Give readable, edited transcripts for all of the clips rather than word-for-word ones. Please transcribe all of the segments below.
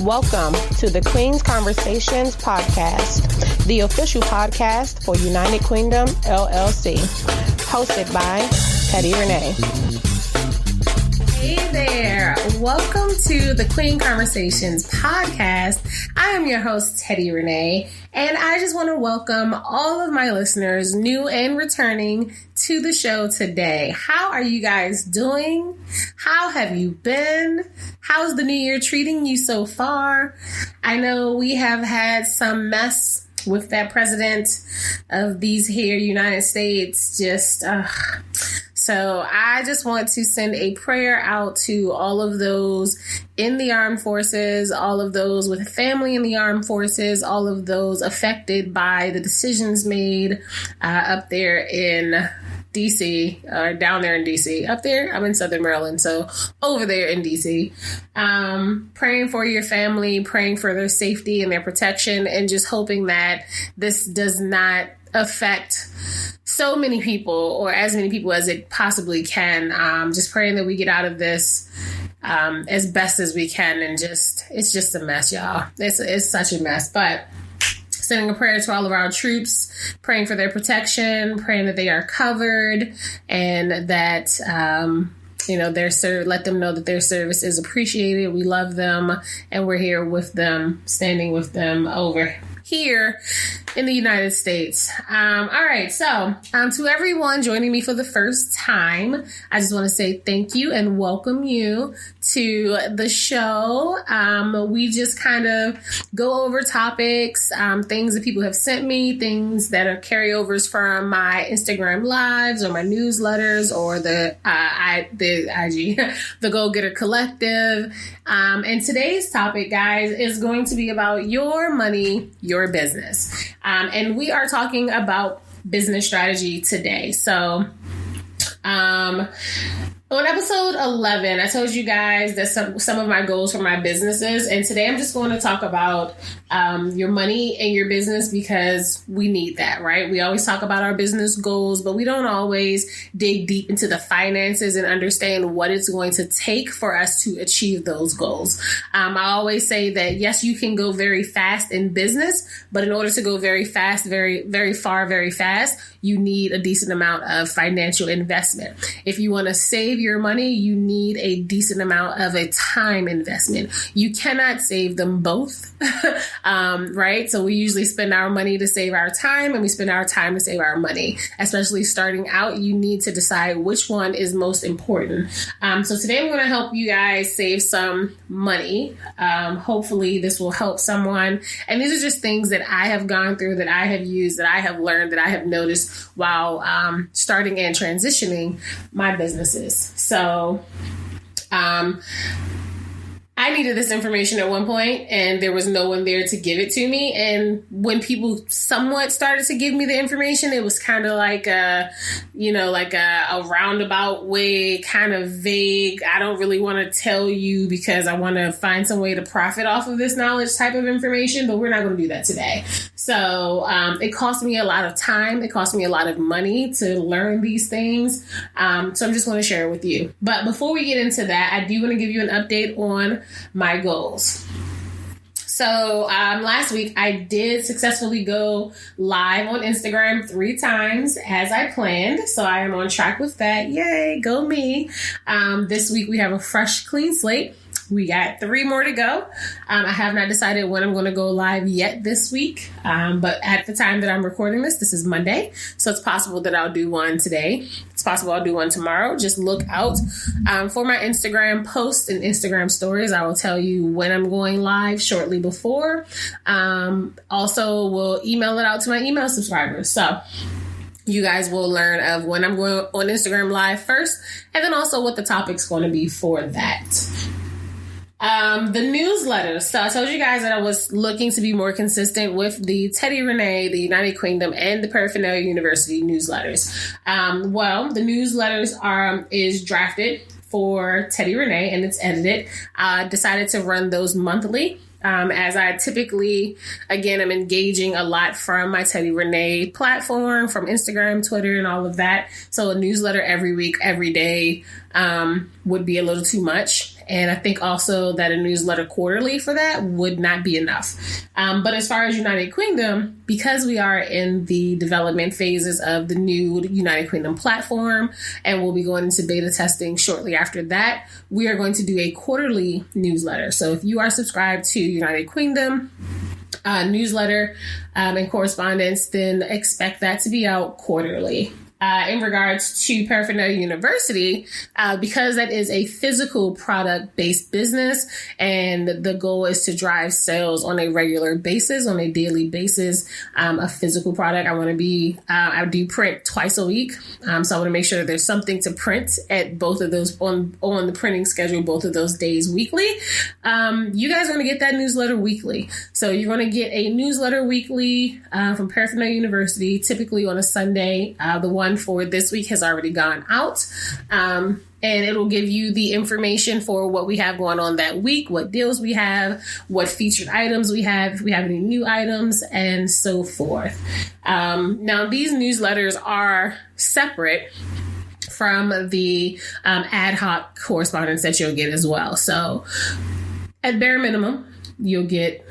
Welcome to the Queen's Conversations podcast, the official podcast for United Kwendom, LLC, hosted by Teddi Rene. Hey there. Welcome to the Queen Conversations podcast. I am your host, Teddi Rene, and I just want to welcome all of my listeners, new and returning, to the show today. How are you guys doing? How have you been? How's the new year treating you so far? I know we have had some mess with that president of these here United States. So I just want to send a prayer out to all of those in the armed forces, all of those with family in the armed forces, all of those affected by the decisions made up there in DC, or down there in DC. Up there, I'm in Southern Maryland, so over there in DC. Praying for your family, praying for their safety and their protection, and just hoping that this does not affect so many people, or as many people as it possibly can. Just praying that we get out of this as best as we can, and it's just a mess, y'all. It's such a mess, but sending a prayer to all of our troops, praying for their protection, praying that they are covered, and that let them know that their service is appreciated. We love them, and we're here with them, standing with them over here in the United States. All right. So to everyone joining me for the first time, I just want to say thank you and welcome you to the show. We just kind of go over topics, things that people have sent me, things that are carryovers from my Instagram lives or my newsletters or the IG, the Go Getter Collective. And today's topic, guys, is going to be about your money, your business. And we are talking about business strategy today. So, on episode 11, I told you guys that some of my goals for my businesses, and today I'm just going to talk about your money and your business, because we need that, right? We always talk about our business goals, but we don't always dig deep into the finances and understand what it's going to take for us to achieve those goals. I always say that, yes, you can go very fast in business, but in order to go very fast, very, very far, very fast, you need a decent amount of financial investment. If you want to save your money, you need a decent amount of a time investment. You cannot save them both, right? So we usually spend our money to save our time, and we spend our time to save our money. Especially starting out, you need to decide which one is most important. So today I'm going to help you guys save some money. Hopefully this will help someone. And these are just things that I have gone through, that I have used, that I have learned, that I have noticed while starting and transitioning my businesses. So I needed this information at one point, and there was no one there to give it to me. And when people somewhat started to give me the information, it was kind of like a roundabout way, kind of vague. I don't really want to tell you because I want to find some way to profit off of this knowledge type of information, but we're not going to do that today. So it cost me a lot of time. It cost me a lot of money to learn these things. So I'm just going to share it with you. But before we get into that, I do want to give you an update on my goals. So last week I did successfully go live on Instagram 3 times as I planned. So I am on track with that. Yay, go me. This week we have a fresh, clean slate. We got 3 more to go. I have not decided when I'm going to go live yet this week. But at the time that I'm recording this is Monday. So it's possible that I'll do one today. It's possible I'll do one tomorrow. Just look out for my Instagram posts and Instagram stories. I will tell you when I'm going live shortly before. Also, we'll email it out to my email subscribers. So you guys will learn of when I'm going on Instagram live first, and then also what the topic's going to be for that. The newsletters. So I told you guys that I was looking to be more consistent with the Teddi Rene, the United Kwendom, and the Paraphernalia University newsletters. The newsletters is drafted for Teddi Rene, and it's edited. I decided to run those monthly. As I typically, again, am engaging a lot from my Teddi Rene platform, from Instagram, Twitter, and all of that. So a newsletter every week, every day would be a little too much. And I think also that a newsletter quarterly for that would not be enough. But as far as United Kwendom, because we are in the development phases of the new United Kwendom platform, and we'll be going into beta testing shortly after that, we are going to do a quarterly newsletter. So if you are subscribed to United Kwendom newsletter and correspondence, then expect that to be out quarterly. In regards to Paraphernalia University, because that is a physical product-based business, and the goal is to drive sales on a regular basis, on a daily basis, a physical product. I do print twice a week, so I want to make sure that there's something to print at both of those on the printing schedule, both of those days weekly. You guys are going to get that newsletter weekly. So you're going to get a newsletter weekly from Paraphernalia University, typically on a Sunday. The one for this week has already gone out. And it'll give you the information for what we have going on that week, what deals we have, what featured items we have, if we have any new items, and so forth. Now, these newsletters are separate from the ad hoc correspondence that you'll get as well. So at bare minimum, you'll get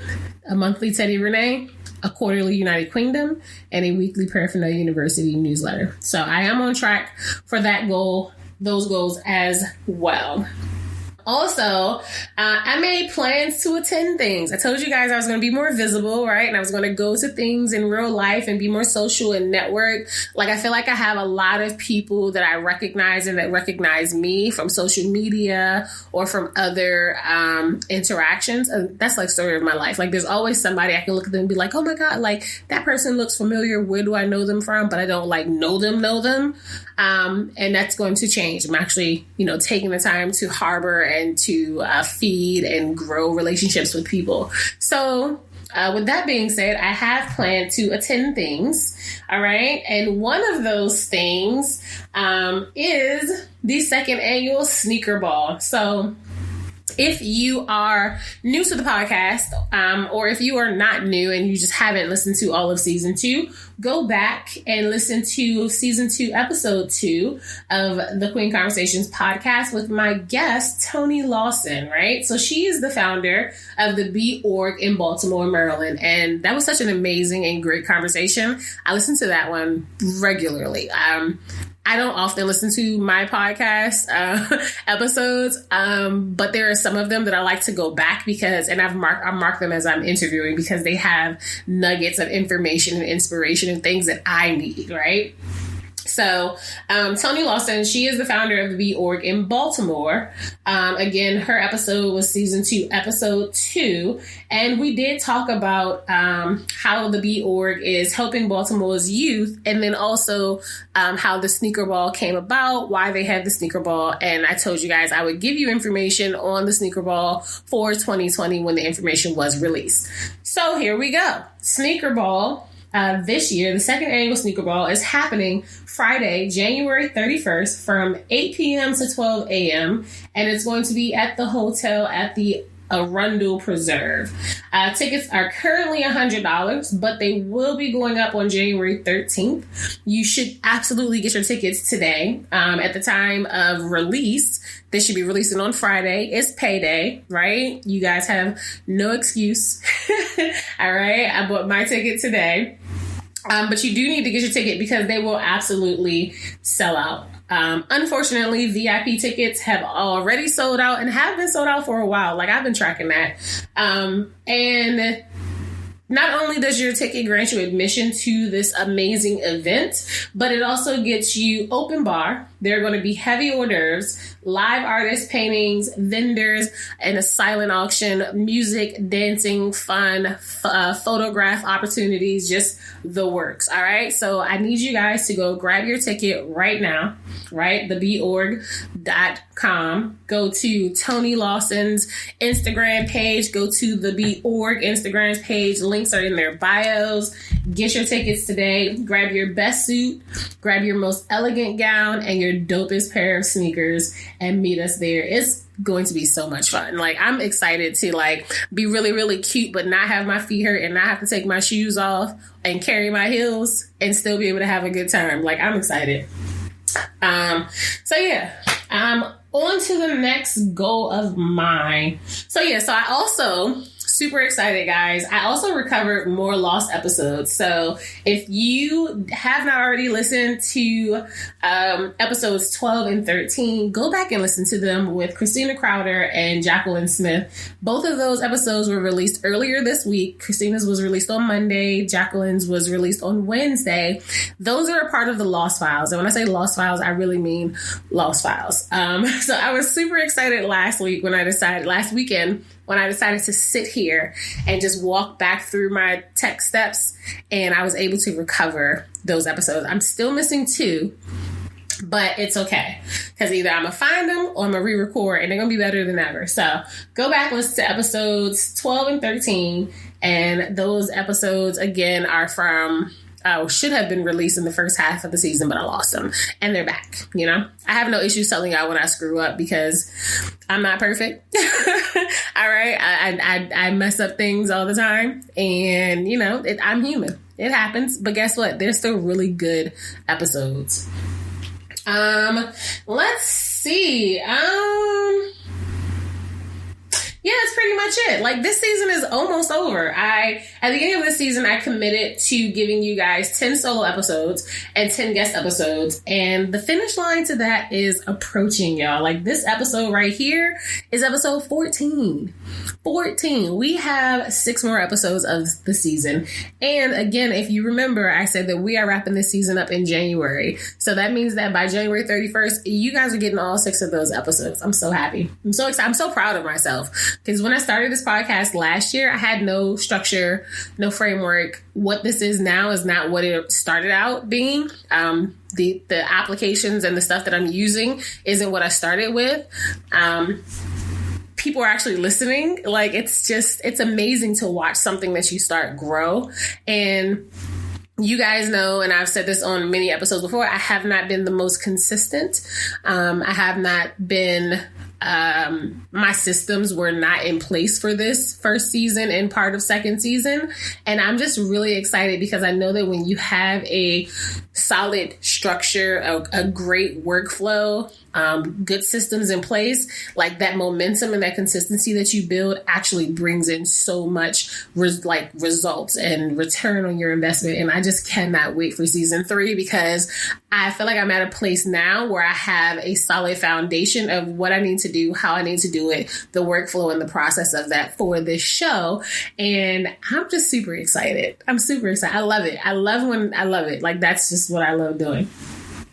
a monthly Teddi Rene, a quarterly United Kwendom, and a weekly Paraphernalia University newsletter. So I am on track for that goal, those goals as well. Also, I made plans to attend things. I told you guys I was going to be more visible, right? And I was going to go to things in real life and be more social and network. Like, I feel like I have a lot of people that I recognize and that recognize me from social media or from other interactions. That's like story of my life. Like, there's always somebody I can look at them and be like, oh my God, like that person looks familiar. Where do I know them from? But I don't like know them. And that's going to change. I'm actually, taking the time to harbor and to feed and grow relationships with people. So with that being said, I have planned to attend things. All right. And one of those things is the second annual Sneaker Ball. So if you are new to the podcast, or if you are not new and you just haven't listened to all of season 2, go back and listen to season 2, episode 2 of the Kween Conversations podcast with my guest, Toni Lawson, right? So she is the founder of the B Org in Baltimore, Maryland. And that was such an amazing and great conversation. I listen to that one regularly. I don't often listen to my podcast episodes, but there are some of them that I like to go back because, and I mark them as I'm interviewing because they have nuggets of information and inspiration and things that I need, right? So Toni Lawson, she is the founder of the B Org in Baltimore. Again, her episode was season 2, episode 2. And we did talk about how the B Org is helping Baltimore's youth, and then also how the Sneaker Ball came about, why they had the Sneaker Ball. And I told you guys I would give you information on the Sneaker Ball for 2020 when the information was released. So here we go. Sneaker Ball. This year, the second annual Sneaker Ball is happening Friday, January 31st from 8 p.m. to 12 a.m. And it's going to be at the hotel at the Arundel Preserve. Tickets are currently $100, but they will be going up on January 13th. You should absolutely get your tickets today. At the time of release, they should be releasing on Friday. It's payday, right? You guys have no excuse. All right. I bought my ticket today. But you do need to get your ticket because they will absolutely sell out. Unfortunately, VIP tickets have already sold out and have been sold out for a while. Like, I've been tracking that. And not only does your ticket grant you admission to this amazing event, but it also gets you open bar. There are going to be heavy hors d'oeuvres, live artist paintings, vendors, and a silent auction, music, dancing, fun, photograph opportunities, just the works. All right. So I need you guys to go grab your ticket right now, right? thebeorg.com. Go to Toni Lawson's Instagram page. Go to the B Org Instagram page. Links are in their bios. Get your tickets today. Grab your best suit, grab your most elegant gown, and your dopest pair of sneakers, and meet us there. It's going to be so much fun. Like, I'm excited to be really, really cute, but not have my feet hurt and not have to take my shoes off and carry my heels and still be able to have a good time. Like, I'm excited. So yeah, on to the next goal of mine. So I also super excited, guys. I also recovered more lost episodes. So if you have not already listened to episodes 12 and 13, go back and listen to them with Christina Crowder and Jacqueline Smith. Both of those episodes were released earlier this week. Christina's was released on Monday. Jacqueline's was released on Wednesday. Those are a part of the Lost Files. And when I say Lost Files, I really mean Lost Files. So I was super excited last weekend when I decided to sit here and just walk back through my tech steps, and I was able to recover those episodes. I'm still missing 2, but it's okay, because either I'm going to find them or I'm going to re-record, and they're going to be better than ever. So go back and listen to episodes 12 and 13, and those episodes, again, are from... should have been released in the first half of the season, but I lost them, and they're back. I have no issues telling y'all when I screw up, because I'm not perfect. All right. I mess up things all the time, and I'm human. It happens, but guess what? They're still really good episodes. Let's see. Yeah, that's pretty much it. Like, this season is almost over. At the beginning of this season, I committed to giving you guys 10 solo episodes and 10 guest episodes. And the finish line to that is approaching, y'all. Like, this episode right here is episode 14. 14. We have 6 more episodes of the season. And again, if you remember, I said that we are wrapping this season up in January. So that means that by January 31st, you guys are getting all 6 of those episodes. I'm so happy. I'm so excited. I'm so proud of myself. Because when I started this podcast last year, I had no structure, no framework. What this is now is not what it started out being. The applications and the stuff that I'm using isn't what I started with. People are actually listening. Like, it's amazing to watch something that you start grow. And you guys know, and I've said this on many episodes before, I have not been the most consistent. I have not been... my systems were not in place for this first season and part of second season. And I'm just really excited, because I know that when you have a solid structure, a great workflow, good systems in place, like, that momentum and that consistency that you build actually brings in so much results and return on your investment. And I just cannot wait for season 3, because I feel like I'm at a place now where I have a solid foundation of what I need to do, how I need to do it, the workflow and the process of that for this show. And I'm just super excited. I'm super excited. I love it. I love it. Like, that's just what I love doing.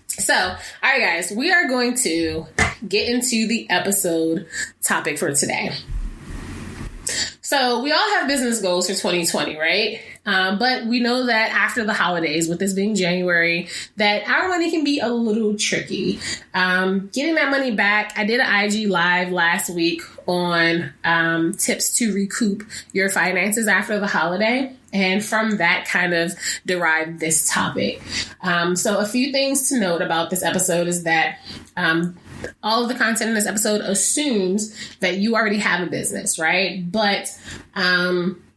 So, all right, guys, we are going to get into the episode topic for today. So we all have business goals for 2020, right? But we know that after the holidays, with this being January, that our money can be a little tricky. Getting that money back, I did an IG live last week on tips to recoup your finances after the holiday. And from that kind of derived this topic. So a few things to note about this episode is that all of the content in this episode assumes that you already have a business, right? But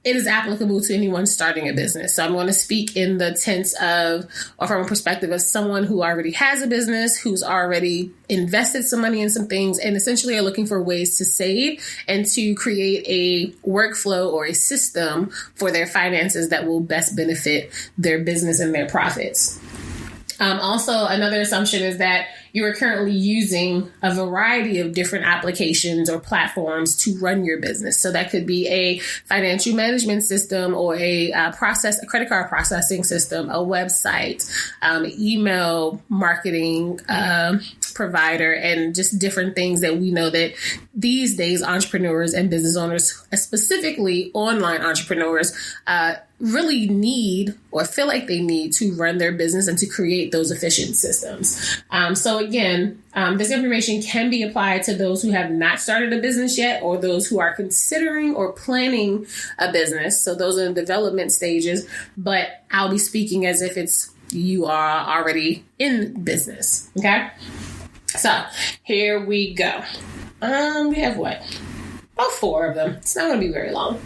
it is applicable to anyone starting a business. So I'm going to speak in the tense of, or from a perspective of someone who already has a business, who's already invested some money in some things, and essentially are looking for ways to save and to create a workflow or a system for their finances that will best benefit their business and their profits. Also, another assumption is that you are currently using a variety of different applications or platforms to run your business. So that could be a financial management system, or a credit card processing system, a website, email marketing provider, and just different things that we know that these days entrepreneurs and business owners, specifically online entrepreneurs, really need or feel like they need to run their business and to create those efficient systems. So again, this information can be applied to those who have not started a business yet, or those who are considering or planning a business. So those are in development stages, but I'll be speaking as if you are already in business. Okay. So here we go. We have what? About 4 of them. It's not going to be very long.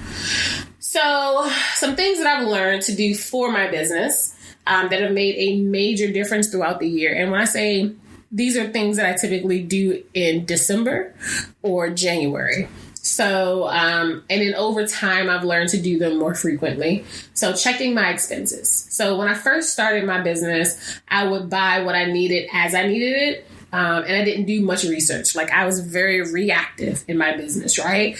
So some things that I've learned to do for my business that have made a major difference throughout the year. And when I say these are things that I typically do in December or January. So, and then over time, I've learned to do them more frequently. So checking my expenses. So when I first started my business, I would buy what I needed as I needed it. And I didn't do much research. Like, I was very reactive in my business, right?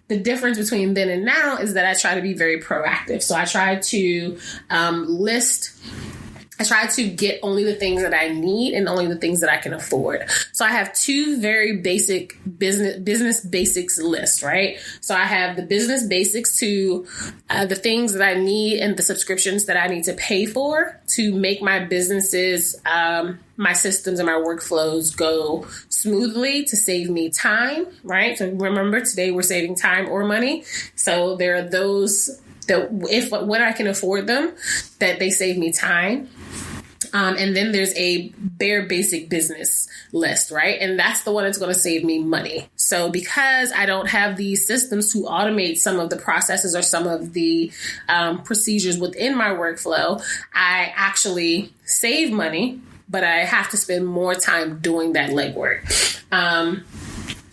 The difference between then and now is that I try to be very proactive. So I try to I try to get only the things that I need and only the things that I can afford. So I have two very basic business basics list, right? So I have the business basics to the things that I need and the subscriptions that I need to pay for to make my businesses, my systems and my workflows go smoothly, to save me time, right? So remember, today we're saving time or money. So there are those that when I can afford them, that they save me time. And then there's a bare basic business list, right? And that's the one that's going to save me money. So because I don't have these systems to automate some of the processes or some of the procedures within my workflow, I actually save money, but I have to spend more time doing that legwork.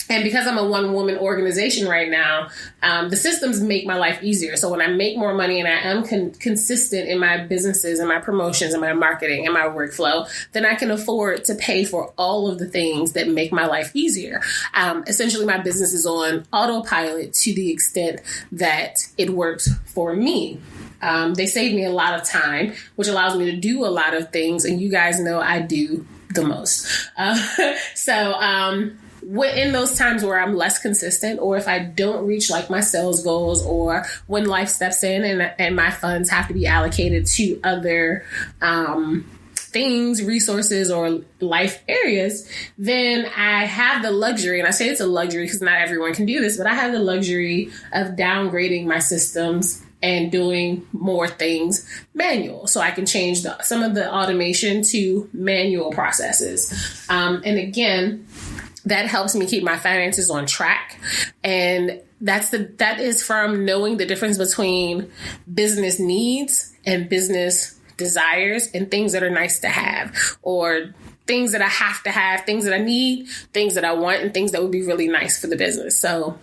And because I'm a one-woman organization right now, the systems make my life easier. So when I make more money and I am consistent in my businesses and my promotions and my marketing and my workflow, then I can afford to pay for all of the things that make my life easier. Essentially, my business is on autopilot to the extent that it works for me. They save me a lot of time, which allows me to do a lot of things. And you guys know I do the most. In those times where I'm less consistent, or if I don't reach like my sales goals, or when life steps in and my funds have to be allocated to other things, resources, or life areas, then I have the luxury, and I say it's a luxury because not everyone can do this, but I have the luxury of downgrading my systems and doing more things manual. So I can change some of the automation to manual processes. And again, that helps me keep my finances on track. And that is from knowing the difference between business needs and business desires, and things that are nice to have, or things that I have to have, things that I need, things that I want, and things that would be really nice for the business. So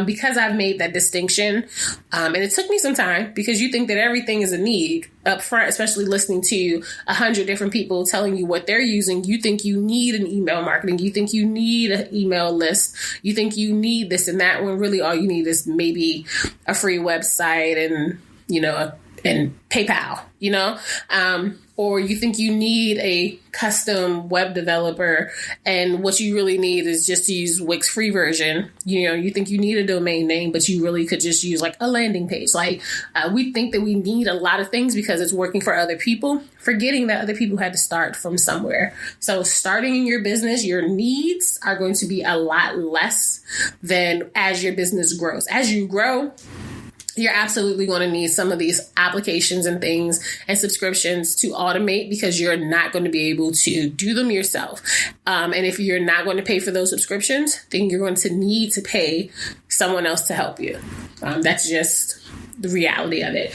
because I've made that distinction, and it took me some time, because you think that everything is a need up front, especially listening to 100 different people telling you what they're using. You think you need an email marketing. You think you need an email list. You think you need this and that, when really all you need is maybe a free website and, and PayPal, or you think you need a custom web developer, and what you really need is just to use Wix free version. You think you need a domain name, but you really could just use like a landing page. We think that we need a lot of things because it's working for other people, forgetting that other people had to start from somewhere. So starting in your business, your needs are going to be a lot less than as your business grows. As you grow, you're absolutely going to need some of these applications and things and subscriptions to automate, because you're not going to be able to do them yourself. And if you're not going to pay for those subscriptions, then you're going to need to pay someone else to help you. That's just the reality of it.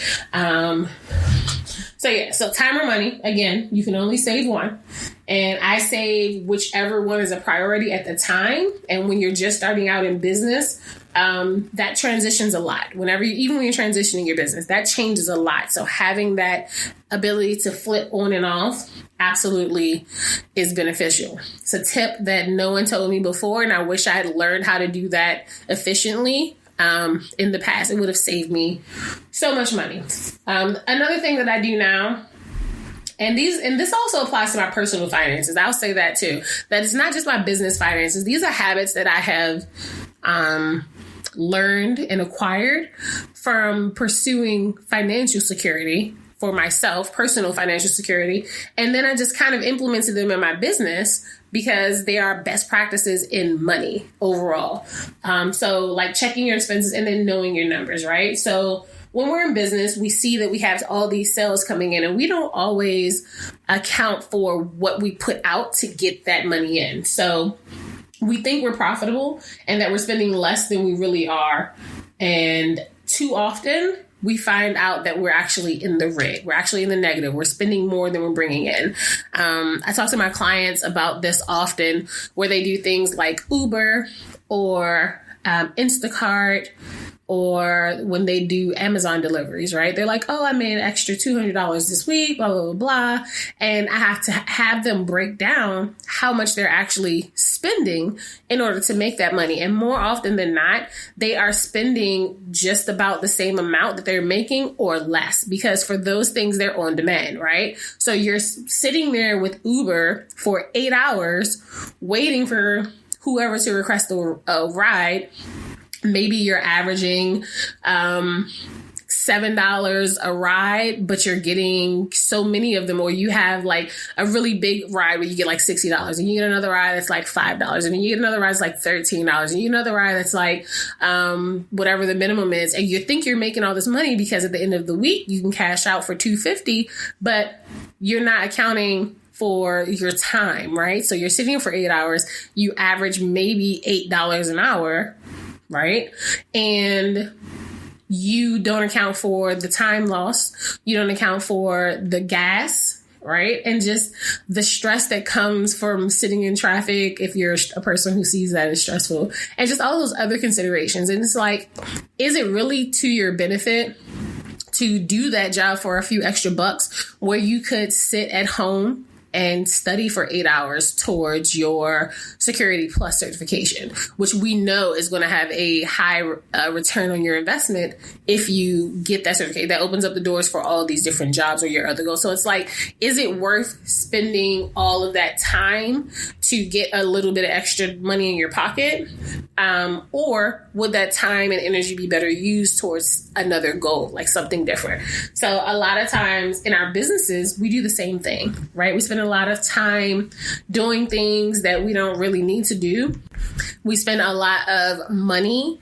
So time or money, again, you can only save one. And I save whichever one is a priority at the time. And when you're just starting out in business, that transitions a lot. Even when you're transitioning your business, that changes a lot. So having that ability to flip on and off absolutely is beneficial. It's a tip that no one told me before, and I wish I had learned how to do that efficiently in the past. It would have saved me so much money. Another thing that I do now, and this also applies to my personal finances. I'll say that too, that it's not just my business finances. These are habits that I have learned and acquired from pursuing financial security for myself, personal financial security. And then I just kind of implemented them in my business because they are best practices in money overall. So like checking your expenses and then knowing your numbers, right? So when we're in business, we see that we have all these sales coming in, and we don't always account for what we put out to get that money in. So we think we're profitable and that we're spending less than we really are. And too often we find out that we're actually in the red. We're actually in the negative. We're spending more than we're bringing in. I talk to my clients about this often, where they do things like Uber or Instacart, or when they do Amazon deliveries, right? They're like, oh, I made an extra $200 this week, blah, blah, blah, blah. And I have to have them break down how much they're actually spending in order to make that money. And more often than not, they are spending just about the same amount that they're making or less, because for those things, they're on demand, right? So you're sitting there with Uber for 8 hours waiting for whoever to request a ride. Maybe you're averaging $7 a ride, but you're getting so many of them, or you have like a really big ride where you get like $60, and you get another ride that's like $5, and then you get another ride that's like $13, and you get another ride that's like whatever the minimum is, and you think you're making all this money because at the end of the week you can cash out for $250, but you're not accounting for your time, right? So you're sitting for 8 hours, you average maybe $8 an hour, right? And you don't account for the time lost. You don't account for the gas, right? And just the stress that comes from sitting in traffic, if you're a person who sees that as stressful, and just all those other considerations. And it's like, is it really to your benefit to do that job for a few extra bucks where you could sit at home and study for 8 hours towards your Security Plus certification, which we know is going to have a high return on your investment if you get that certificate? That opens up the doors for all of these different jobs or your other goals. So it's like, is it worth spending all of that time to get a little bit of extra money in your pocket? Or would that time and energy be better used towards another goal, like something different? So a lot of times in our businesses, we do the same thing, right? We spend a lot of time doing things that we don't really need to do. We spend a lot of money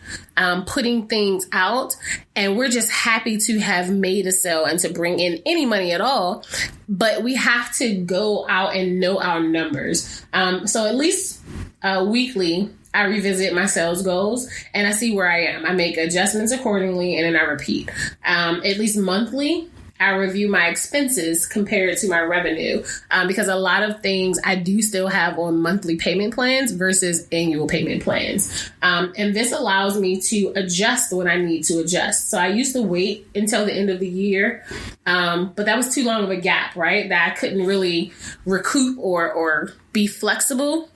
putting things out, and we're just happy to have made a sale and to bring in any money at all. But we have to go out and know our numbers. So at least weekly, I revisit my sales goals and I see where I am. I make adjustments accordingly, and then I repeat. At least monthly, I review my expenses compared to my revenue, because a lot of things I do still have on monthly payment plans versus annual payment plans. And this allows me to adjust when I need to adjust. So I used to wait until the end of the year, but that was too long of a gap, right? That I couldn't really recoup or be flexible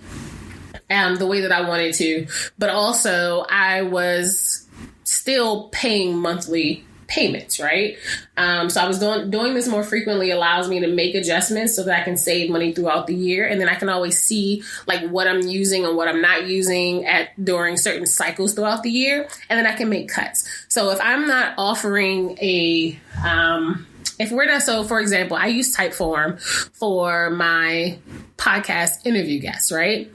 the way that I wanted to. But also I was still paying monthly payments, right? So I was doing this more frequently allows me to make adjustments so that I can save money throughout the year. And then I can always see like what I'm using and what I'm not using during certain cycles throughout the year. And then I can make cuts. So if I'm not offering so for example, I use Typeform for my podcast interview guests, right?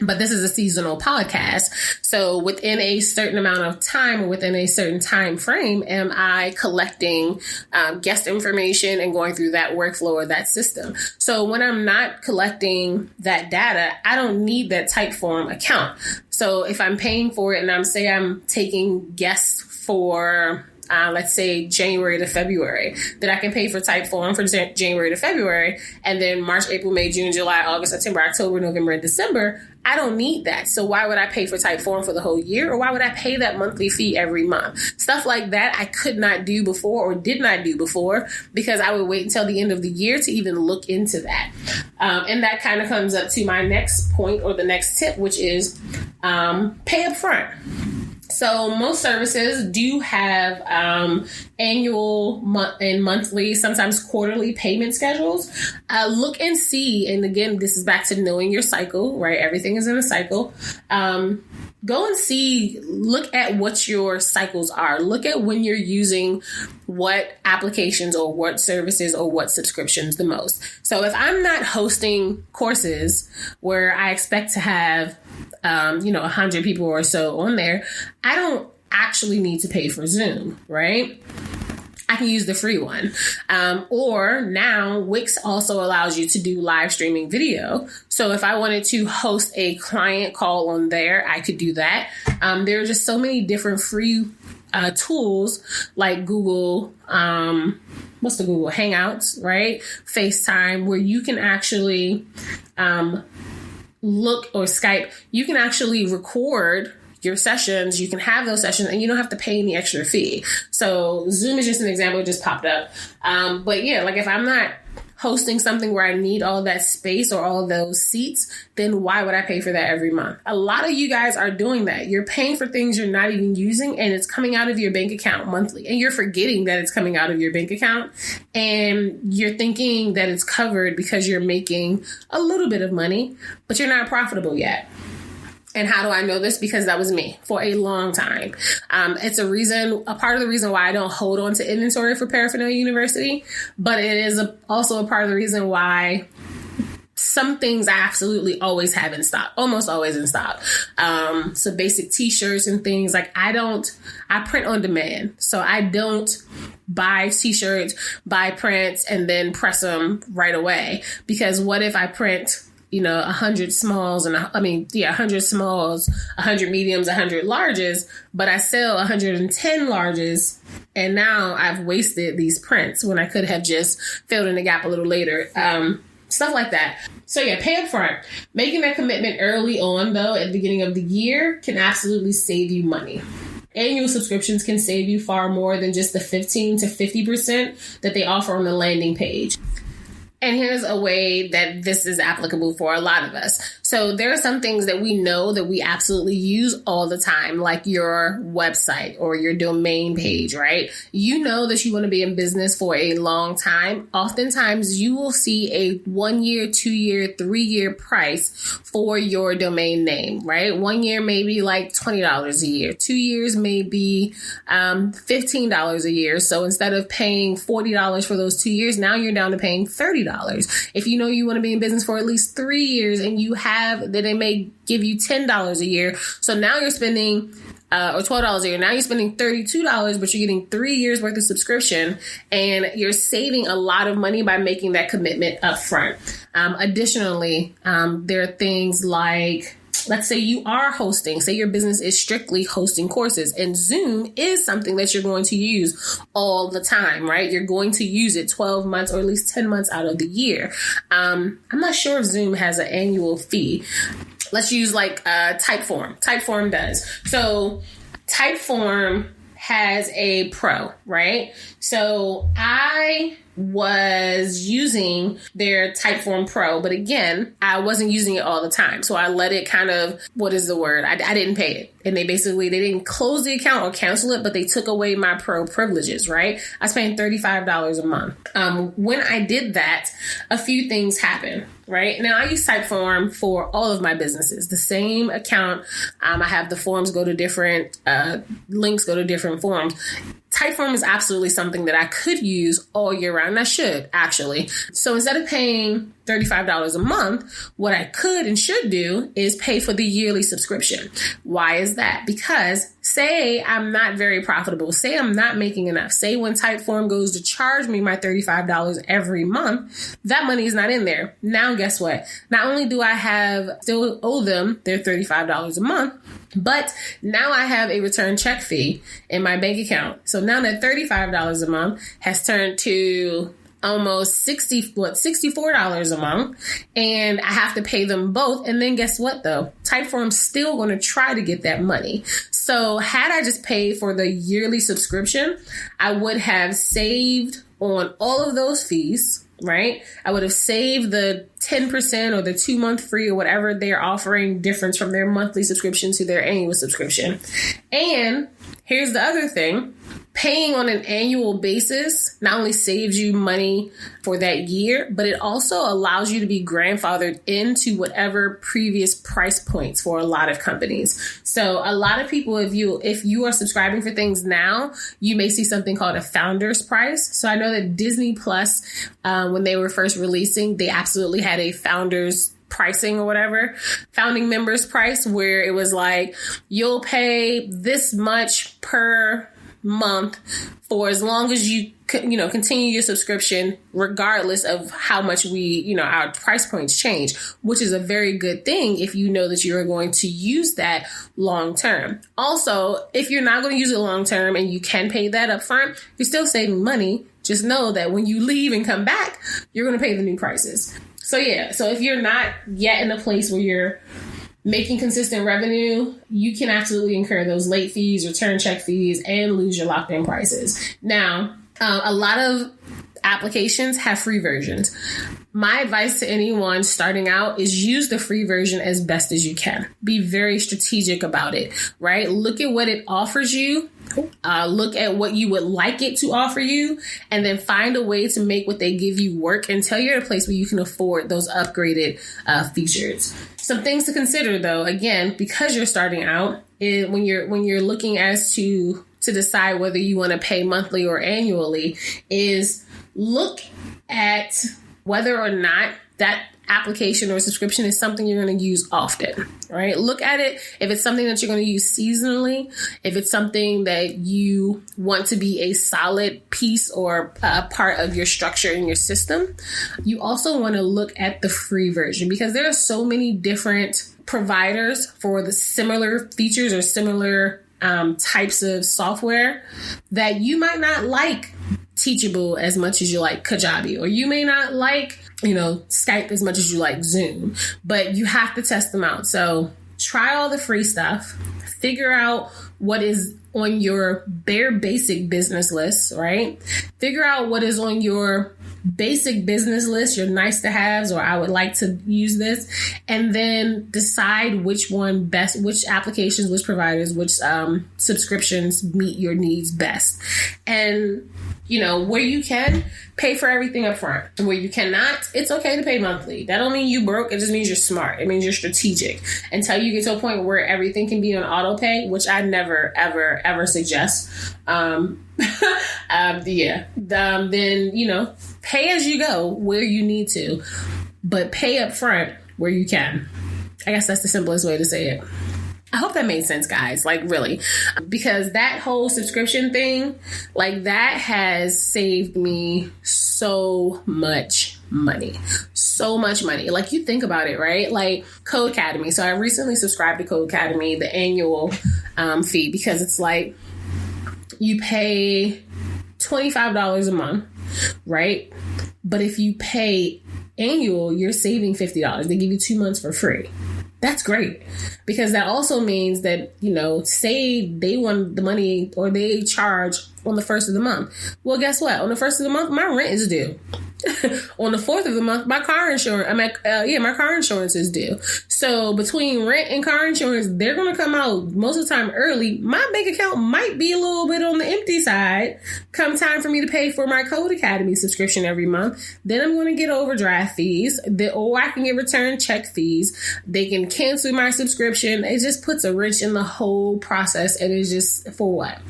But this is a seasonal podcast. So within a certain amount of time or within a certain time frame, am I collecting guest information and going through that workflow or that system? So when I'm not collecting that data, I don't need that Typeform account. So if I'm paying for it and I'm taking guests for let's say January to February, that I can pay for Typeform for January to February, and then March, April, May, June, July, August, September, October, November, and December. I don't need that. So why would I pay for Typeform for the whole year? Or why would I pay that monthly fee every month? Stuff like that I could not do before or did not do before because I would wait until the end of the year to even look into that. And that kind of comes up to my next point or the next tip, which is pay up front. So most services do have annual and monthly, sometimes quarterly payment schedules. Look and see, and again, this is back to knowing your cycle, right? Everything is in a cycle. Go and see, look at what your cycles are. Look at when you're using what applications or what services or what subscriptions the most. So if I'm not hosting courses where I expect to have 100 people or so on there, I don't actually need to pay for Zoom, right? I can use the free one. Or now Wix also allows you to do live streaming video. So if I wanted to host a client call on there, I could do that. There are just so many different free tools like Google, what's the Google Hangouts, right? FaceTime, where you can actually look, or Skype, you can actually record your sessions. You can have those sessions and you don't have to pay any extra fee. So Zoom is just an example. It just popped up. But yeah, like if I'm not hosting something where I need all that space or all those seats, then why would I pay for that every month? A lot of you guys are doing that. You're paying for things you're not even using, and it's coming out of your bank account monthly, and you're forgetting that it's coming out of your bank account, and you're thinking that it's covered because you're making a little bit of money, but you're not profitable yet. And how do I know this? Because that was me for a long time. It's a part of the reason why I don't hold on to inventory for Paraphernalia University, but it is also a part of the reason why some things I absolutely always have in stock, almost always in stock. So basic t-shirts and things like I print on demand. So I don't buy t-shirts, buy prints, and then press them right away. Because what if I print 100 smalls 100 smalls, 100 mediums, 100 larges, but I sell 110 larges, and now I've wasted these prints when I could have just filled in the gap a little later. Stuff like that. So yeah, pay up front. Making that commitment early on, though, at the beginning of the year can absolutely save you money. Annual subscriptions can save you far more than just the 15 to 50% that they offer on the landing page. And here's a way that this is applicable for a lot of us. So there are some things that we know that we absolutely use all the time, like your website or your domain page, right? You know that you want to be in business for a long time. Oftentimes you will see a 1 year, 2 year, 3 year price for your domain name, right? 1 year may be like $20 a year. 2 years may be $15 a year. So instead of paying $40 for those 2 years, now you're down to paying $30. If you know you want to be in business for at least 3 years and then they may give you $10 a year. So now you're spending or $12 a year. Now you're spending $32, but you're getting 3 years worth of subscription, and you're saving a lot of money by making that commitment up front. Additionally, there are things like, let's say you are hosting, say your business is strictly hosting courses, and Zoom is something that you're going to use all the time, right? You're going to use it 12 months or at least 10 months out of the year. I'm not sure if Zoom has an annual fee. Let's use like Typeform. Typeform does. So Typeform has a pro, right? So I was using their Typeform Pro, but again, I wasn't using it all the time. So I let it kind of, what is the word? I didn't pay it. And they didn't close the account or cancel it, but they took away my pro privileges, right? I was paying $35 a month. When I did that, a few things happened, right? Now I use Typeform for all of my businesses. The same account. I have the forms go to different, links go to different forms. Typeform is absolutely something that I could use all year round. And I should, actually. So instead of paying $35 a month, what I could and should do is pay for the yearly subscription. Why is that? Because say I'm not very profitable. Say I'm not making enough. Say when Typeform goes to charge me my $35 every month, that money is not in there. Now, guess what? Not only do I still owe them their $35 a month, but now I have a return check fee in my bank account. So now that $35 a month has turned to almost $64 a month, and I have to pay them both. And then guess what though? Typeform's still going to try to get that money. So had I just paid for the yearly subscription, I would have saved on all of those fees, right? I would have saved the 10% or the 2 month free or whatever they're offering difference from their monthly subscription to their annual subscription. And here's the other thing. Paying on an annual basis not only saves you money for that year, but it also allows you to be grandfathered into whatever previous price points for a lot of companies. So a lot of people, if you are subscribing for things now, you may see something called a founder's price. So I know that Disney Plus, when they were first releasing, they absolutely had a founder's pricing or whatever, founding members price, where it was like, you'll pay this much per month for as long as you continue your subscription regardless of how much our price points change, which is a very good thing if you know that you're going to use that long term. Also, if you're not going to use it long term and you can pay that up front, you're still saving money. Just know that when you leave and come back, you're going to pay the new prices. So if you're not yet in a place where you're making consistent revenue, you can absolutely incur those late fees, return check fees, and lose your locked in prices. Now, a lot of applications have free versions. My advice to anyone starting out is use the free version as best as you can. Be very strategic about it, right? Look at what it offers you. Look at what you would like it to offer you, and then find a way to make what they give you work until you're at a place where you can afford those upgraded features. Some things to consider, though, again, because you're starting out, when you're looking as to decide whether you want to pay monthly or annually, is look at whether or not that application or subscription is something you're going to use often, right? Look at it. If it's something that you're going to use seasonally, if it's something that you want to be a solid piece or a part of your structure in your system, you also want to look at the free version, because there are so many different providers for the similar features or similar types of software that you might not like Teachable as much as you like Kajabi, or you may not like, Skype as much as you like Zoom, but you have to test them out. So try all the free stuff, figure out what is on your bare basic business list, right? Figure out what is on your basic business list, your nice to haves, or I would like to use this, and then decide which applications, which providers, which subscriptions meet your needs best. And where you can, pay for everything up front. And where you cannot, it's okay to pay monthly. That don't mean you broke. It just means you're smart. It means you're strategic. Until you get to a point where everything can be on auto pay, which I never, ever, ever suggest. Then, pay as you go where you need to, but pay up front where you can. I guess that's the simplest way to say it. I hope that made sense, guys. Like, really, because that whole subscription thing, like, that has saved me so much money. Like, you think about it, right? Like Code Academy. So I recently subscribed to Code Academy, the annual fee, because it's like you pay $25 a month, right? But if you pay annual, you're saving $50. They give you 2 months for free. That's great, because that also means that, say they want the money or they charge on the first of the month. Well, guess what? On the first of the month, my rent is due. On the 4th of the month, my car insurance is due. So between rent and car insurance, they're going to come out most of the time early. My bank account might be a little bit on the empty side come time for me to pay for my Code Academy subscription every month. Then I'm going to get overdraft fees, or I can get return check fees. They can cancel my subscription. It just puts a wrench in the whole process. And it's just, for what?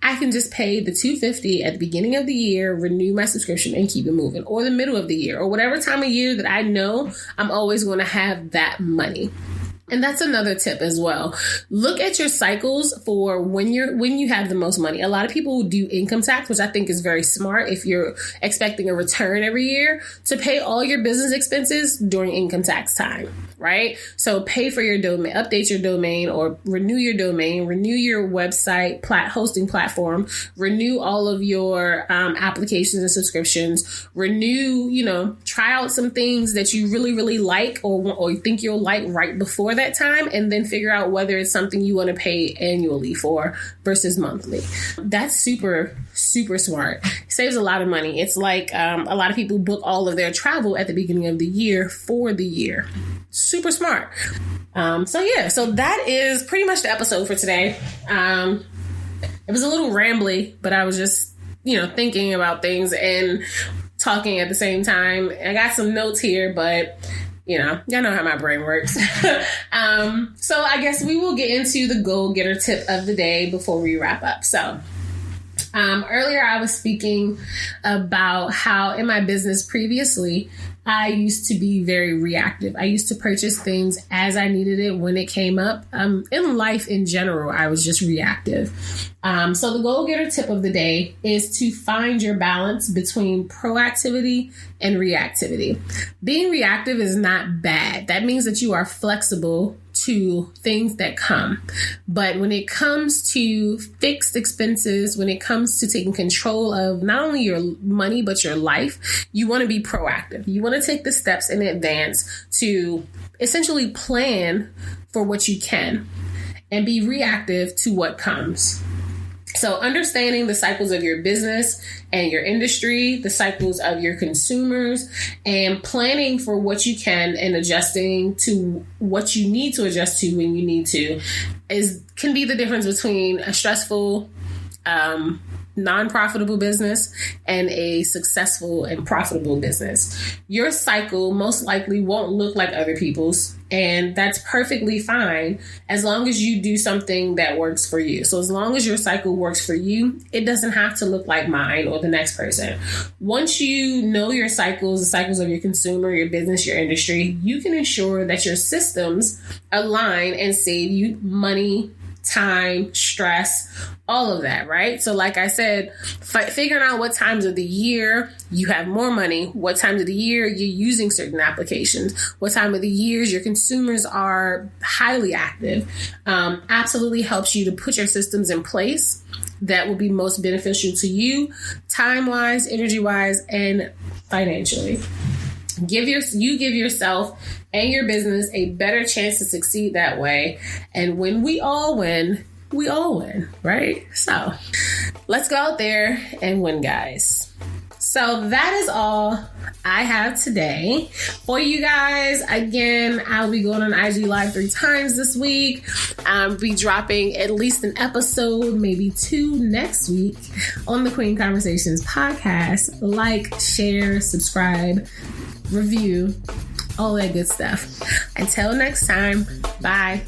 I can just pay the $250 at the beginning of the year, renew my subscription, and keep it moving, or the middle of the year, or whatever time of year that I know I'm always going to have that money. And that's another tip as well. Look at your cycles for when you have the most money. A lot of people do income tax, which I think is very smart if you're expecting a return every year, to pay all your business expenses during income tax time, right? So pay for your domain, update your domain, or renew your domain, renew your website hosting platform, renew all of your applications and subscriptions, renew, try out some things that you really, really like or think you'll like right before that time, and then figure out whether it's something you want to pay annually for versus monthly. That's super, super smart. It saves a lot of money. It's like a lot of people book all of their travel at the beginning of the year for the year. Super smart. So that is pretty much the episode for today. It was a little rambly, but I was just, thinking about things and talking at the same time. I got some notes here, but y'all know how my brain works. So I guess we will get into the goal getter tip of the day before we wrap up. So Earlier, I was speaking about how in my business previously, I used to be very reactive. I used to purchase things as I needed it when it came up. In life in general, I was just reactive. So the goal-getter tip of the day is to find your balance between proactivity and reactivity. Being reactive is not bad. That means that you are flexible to things that come. But when it comes to fixed expenses, when it comes to taking control of not only your money, but your life, you want to be proactive. You want to take the steps in advance to essentially plan for what you can and be reactive to what comes. So understanding the cycles of your business and your industry, the cycles of your consumers, and planning for what you can and adjusting to what you need to adjust to when you need to can be the difference between a stressful, non-profitable business and a successful and profitable business. Your cycle most likely won't look like other people's, and that's perfectly fine as long as you do something that works for you. So as long as your cycle works for you, it doesn't have to look like mine or the next person. Once you know your cycles, the cycles of your consumer, your business, your industry, you can ensure that your systems align and save you money, time, stress, all of that, right? So like I said, figuring out what times of the year you have more money, what times of the year you're using certain applications, what time of the years your consumers are highly active, absolutely helps you to put your systems in place that will be most beneficial to you, time-wise, energy-wise, and financially. Give yourself and your business a better chance to succeed that way. And when we all win, right? So let's go out there and win, guys. So that is all I have today for you guys. Again, I'll be going on IG Live 3 times this week. I'll be dropping at least an episode, maybe 2 next week on the Kween Conversations podcast. Like, share, subscribe, review, all that good stuff. Until next time, bye.